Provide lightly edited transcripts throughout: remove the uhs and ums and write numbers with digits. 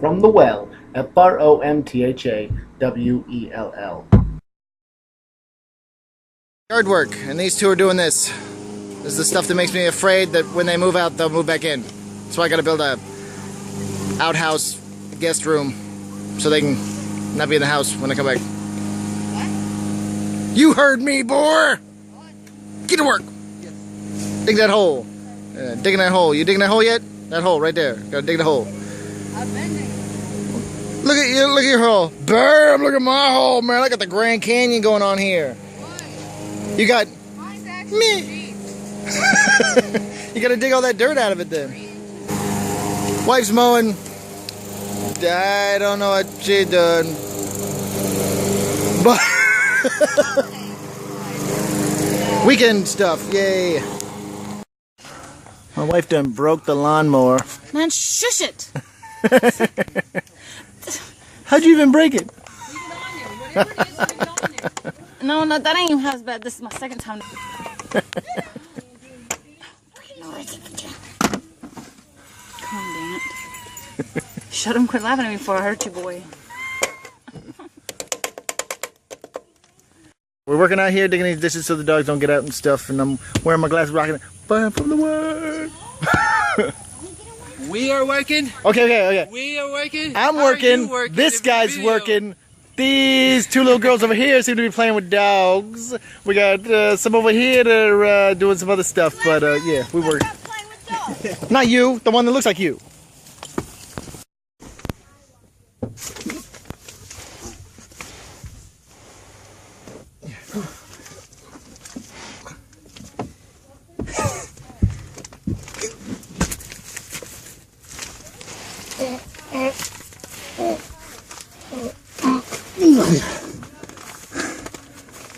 from the well, FROMTHAWELL. Yard work, and these two are doing this. This is the stuff that makes me afraid that when they move out, they'll move back in. So I gotta build a outhouse guest room so they can not be in the house when they come back. What? You heard me, boy! Get to work! Yes. Dig that hole. Digging that hole. You digging that hole yet? That hole right there. Gotta dig the hole. I'm bending. Look at you, look at your hole. Bam! Look at my hole, man. I got the Grand Canyon going on here. What? You got me. You gotta dig all that dirt out of it then. Wife's mowing. I don't know what she done. But weekend stuff, yay. My wife done broke the lawnmower. Man, shush it. How'd you even break it? No, that ain't even as bad. This is my second time. Calm down. Shut him, quit laughing at me before I hurt you, boy. We're working out here, digging these dishes so the dogs don't get out and stuff, and I'm wearing my glasses, rocking it. Fun from the work. We are working. Okay. We are working. I'm working. This guy's working. These two little girls over here seem to be playing with dogs. We got some over here that are doing some other stuff, but yeah, we work. Not you, the one that looks like you.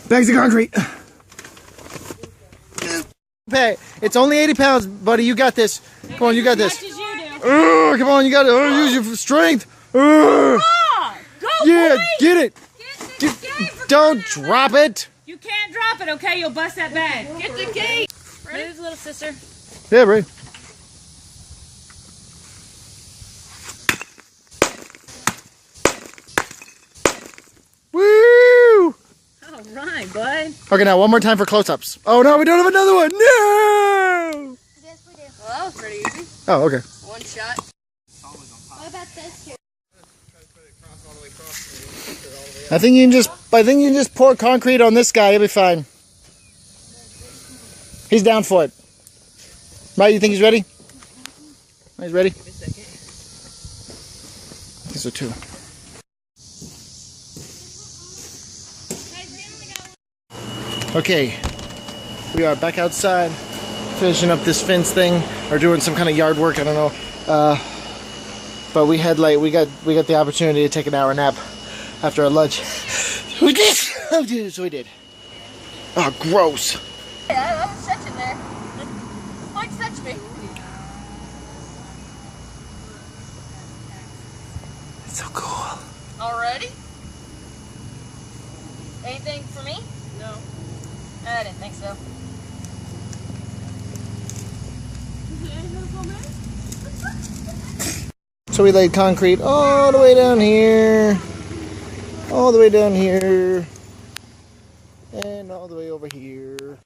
Bags of concrete. Hey, it's only 80 pounds, buddy. You got this. Come on, you got this. Come on, you got it. Use your strength. Go, yeah, boy. get it. Get the key. Don't drop it. You can't drop it, okay? You'll bust that bag. Get the key. Move, little sister. Yeah, Ray. Woo! All right, bud. Okay, now one more time for close-ups. Oh no, we don't have another one. No! Yes, we do. Well, that was pretty easy. Oh, okay. One shot. What about this here? I think you can just pour concrete on this guy. He'll be fine. He's down for it. Right? You think he's ready? He's ready. These are two. Okay, we are back outside, finishing up this fence thing, or doing some kind of yard work. I don't know. But we had we got the opportunity to take an hour nap after our lunch. We did. So we did. Oh, gross. Yeah, I'm stretching there. Mike, stretch me. It's so cool. Already? Anything for me? No. I didn't think so. So we laid concrete all the way down here, all the way down here, and all the way over here.